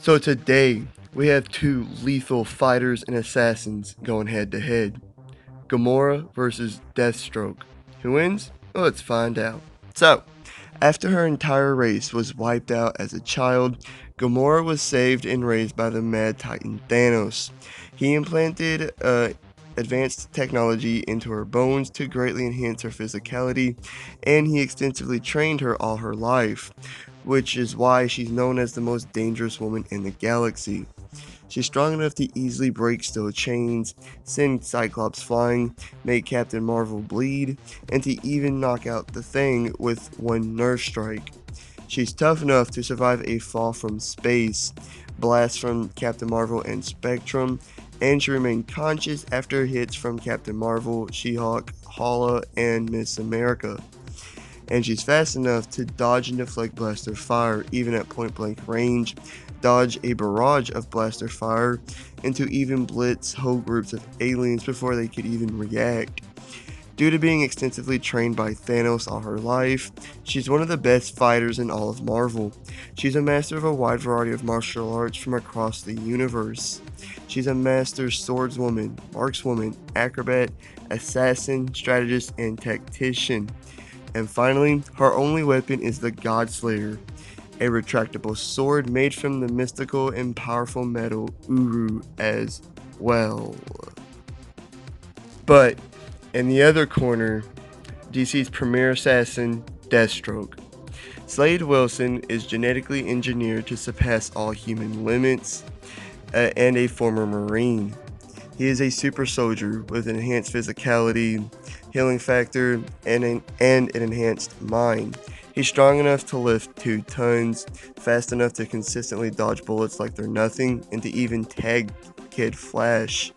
So today, we have two lethal fighters and assassins going head to head. Gamora versus Deathstroke. Who wins? Well, let's find out. So, after her entire race was wiped out as a child, Gamora was saved and raised by the Mad Titan Thanos. He implanted advanced technology into her bones to greatly enhance her physicality, and he extensively trained her all her life, which is why she's known as the most dangerous woman in the galaxy. She's strong enough to easily break steel chains, send Cyclops flying, make Captain Marvel bleed, and to even knock out the Thing with one nerve strike. She's tough enough to survive a fall from space, blasts from Captain Marvel and Spectrum, and she remained conscious after hits from Captain Marvel, She-Hulk, Hala, and Miss America. And she's fast enough to dodge and deflect blaster fire even at point blank range, dodge a barrage of blaster fire, and to even blitz whole groups of aliens before they could even react. Due to being extensively trained by Thanos all her life, she's one of the best fighters in all of Marvel. She's a master of a wide variety of martial arts from across the universe. She's a master swordswoman, markswoman, acrobat, assassin, strategist, and tactician. And finally, her only weapon is the Godslayer, a retractable sword made from the mystical and powerful metal Uru as well. But in the other corner, DC's premier assassin, Deathstroke. Slade Wilson is genetically engineered to surpass all human limits, and a former Marine. He is a super soldier with enhanced physicality, healing factor, and an enhanced mind. He's strong enough to lift 2 tons, fast enough to consistently dodge bullets like they're nothing, and to even tag Kid Flash.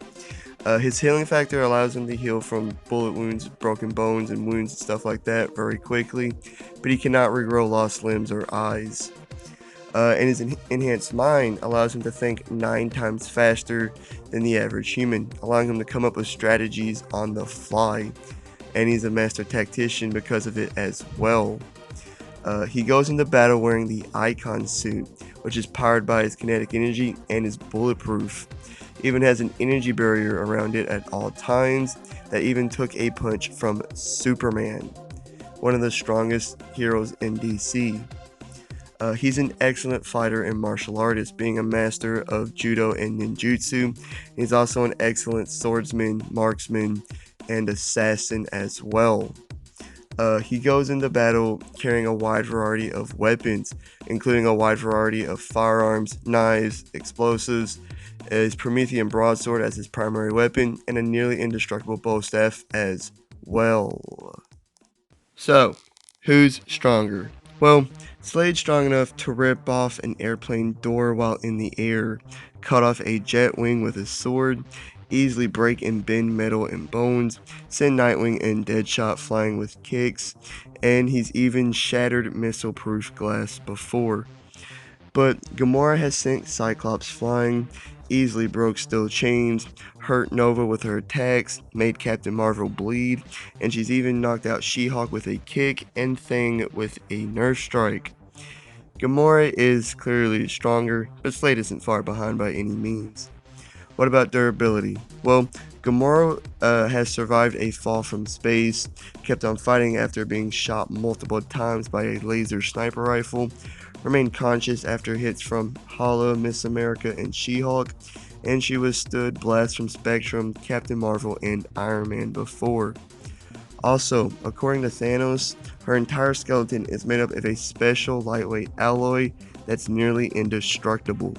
His healing factor allows him to heal from bullet wounds, broken bones, and wounds and stuff like that very quickly, but he cannot regrow lost limbs or eyes. And his enhanced mind allows him to think 9 times faster than the average human, allowing him to come up with strategies on the fly. And he's a master tactician because of it as well. He goes into battle wearing the Icon suit, which is powered by his kinetic energy and is bulletproof. Even has an energy barrier around it at all times that even took a punch from Superman, one of the strongest heroes in DC. He's an excellent fighter and martial artist, being a master of judo and ninjutsu. He's also an excellent swordsman, marksman, and assassin as well. He goes into battle carrying a wide variety of weapons, including a wide variety of firearms, knives, explosives, his Promethean broadsword as his primary weapon, and a nearly indestructible bow staff as well. So, who's stronger? Well, Slade's strong enough to rip off an airplane door while in the air, cut off a jet wing with his sword, easily break and bend metal and bones, send Nightwing and Deadshot flying with kicks, and he's even shattered missile-proof glass before. But Gamora has sent Cyclops flying, easily broke steel chains, hurt Nova with her attacks, made Captain Marvel bleed, and she's even knocked out She-Hulk with a kick and Thing with a nerve strike. Gamora is clearly stronger, but Slade isn't far behind by any means. What about durability? Well, Gamora has survived a fall from space, kept on fighting after being shot multiple times by a laser sniper rifle, remained conscious after hits from Hala, Miss America, and She-Hulk, and she withstood blasts from Spectrum, Captain Marvel, and Iron Man before. Also, according to Thanos, her entire skeleton is made up of a special lightweight alloy that's nearly indestructible.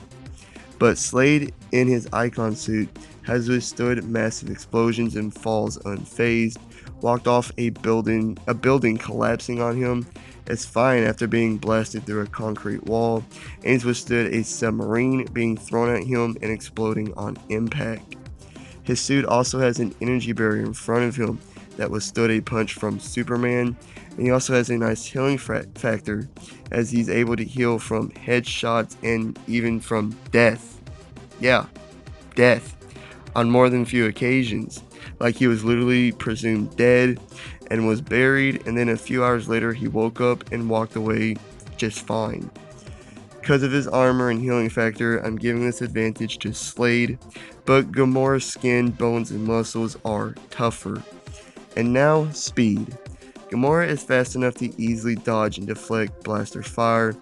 But Slade, in his Icon suit, has withstood massive explosions and falls unfazed, walked off a building collapsing on him, is fine after being blasted through a concrete wall, and he's withstood a submarine being thrown at him and exploding on impact. His suit also has an energy barrier in front of him that withstood a punch from Superman, and he also has a nice healing factor as he's able to heal from headshots and even from death. Yeah, death. On more than a few occasions. Like he was literally presumed dead and was buried, and then a few hours later he woke up and walked away just fine. Because of his armor and healing factor, I'm giving this advantage to Slade, but Gamora's skin, bones, and muscles are tougher. And now, speed. Gamora is fast enough to easily dodge and deflect blaster fire,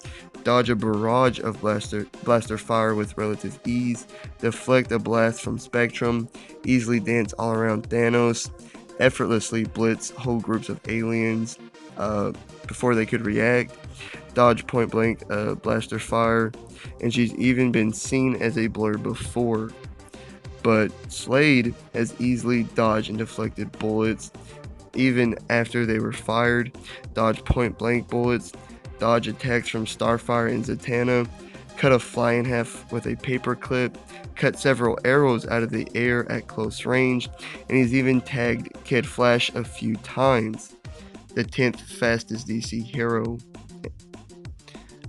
dodge a barrage of blaster fire with relative ease, deflect a blast from Spectrum, easily dance all around Thanos, effortlessly blitz whole groups of aliens before they could react, dodge point blank blaster fire, and she's even been seen as a blur before. But Slade has easily dodged and deflected bullets even after they were fired, dodge point blank bullets, dodge attacks from Starfire and Zatanna, cut a fly in half with a paper clip, cut several arrows out of the air at close range, and he's even tagged Kid Flash a few times, the 10th fastest DC hero.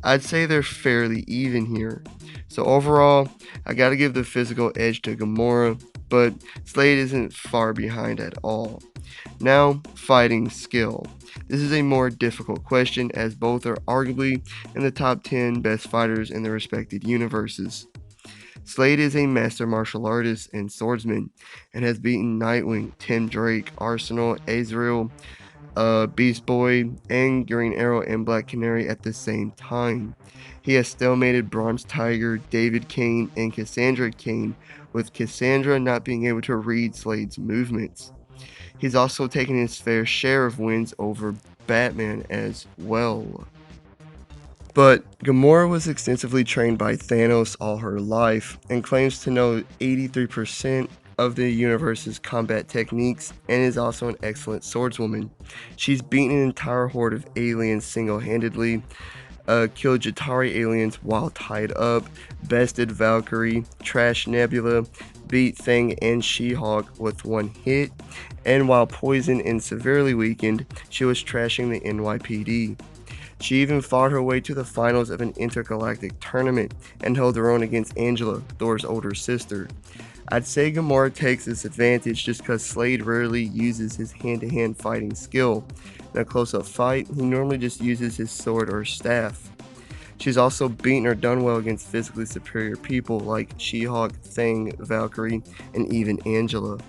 I'd say they're fairly even here. So overall, I gotta give the physical edge to Gamora, but Slade isn't far behind at all. Now, fighting skill. This is a more difficult question as both are arguably in the top 10 best fighters in their respective universes. Slade is a master martial artist and swordsman and has beaten Nightwing, Tim Drake, Arsenal, Azrael, Beast Boy, and Green Arrow and Black Canary at the same time. He has stalemated Bronze Tiger, David Kane, and Cassandra Kane, with Cassandra not being able to read Slade's movements. He's also taken his fair share of wins over Batman as well. But Gamora was extensively trained by Thanos all her life and claims to know 83% of the universe's combat techniques and is also an excellent swordswoman. She's beaten an entire horde of aliens single-handedly, killed Jatari aliens while tied up, bested Valkyrie, trashed Nebula, beat Thing and She-Hulk with one hit, and while poisoned and severely weakened, she was trashing the NYPD. She even fought her way to the finals of an intergalactic tournament and held her own against Angela, Thor's older sister. I'd say Gamora takes this advantage just because Slade rarely uses his hand-to-hand fighting skill. In a close-up fight, he normally just uses his sword or staff. She's also beaten or done well against physically superior people like She-Hulk, Thing, Valkyrie, and even Angela.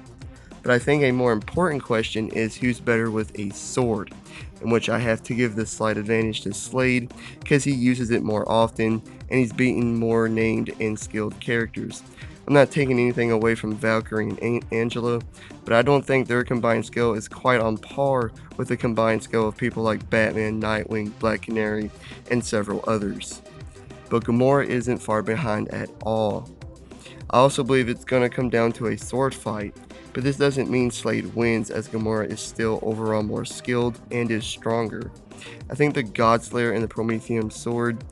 But I think a more important question is who's better with a sword, in which I have to give the slight advantage to Slade because he uses it more often and he's beaten more named and skilled characters. I'm not taking anything away from Valkyrie and Angela, but I don't think their combined skill is quite on par with the combined skill of people like Batman, Nightwing, Black Canary, and several others. But Gamora isn't far behind at all. I also believe it's going to come down to a sword fight, but this doesn't mean Slade wins as Gamora is still overall more skilled and is stronger. I think the Godslayer and the Prometheum sword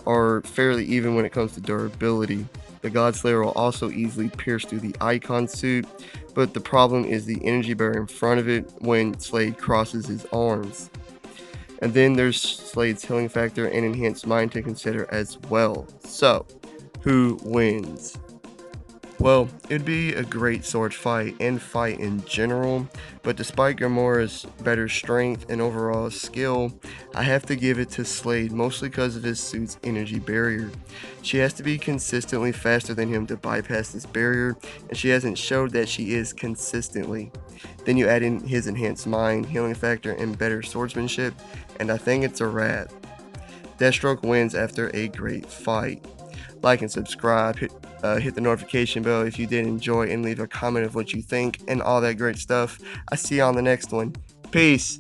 are fairly even when it comes to durability. The Godslayer will also easily pierce through the Icon suit, but the problem is the energy barrier in front of it when Slade crosses his arms. And then there's Slade's healing factor and enhanced mind to consider as well. So, who wins? Well, it'd be a great sword fight and fight in general, but despite Gamora's better strength and overall skill, I have to give it to Slade mostly because of his suit's energy barrier. She has to be consistently faster than him to bypass this barrier, and she hasn't showed that she is consistently. Then you add in his enhanced mind, healing factor, and better swordsmanship, and I think it's a wrap. Deathstroke wins after a great fight. Like and subscribe, hit the notification bell if you did enjoy, and leave a comment of what you think and all that great stuff. I see you on the next one. Peace.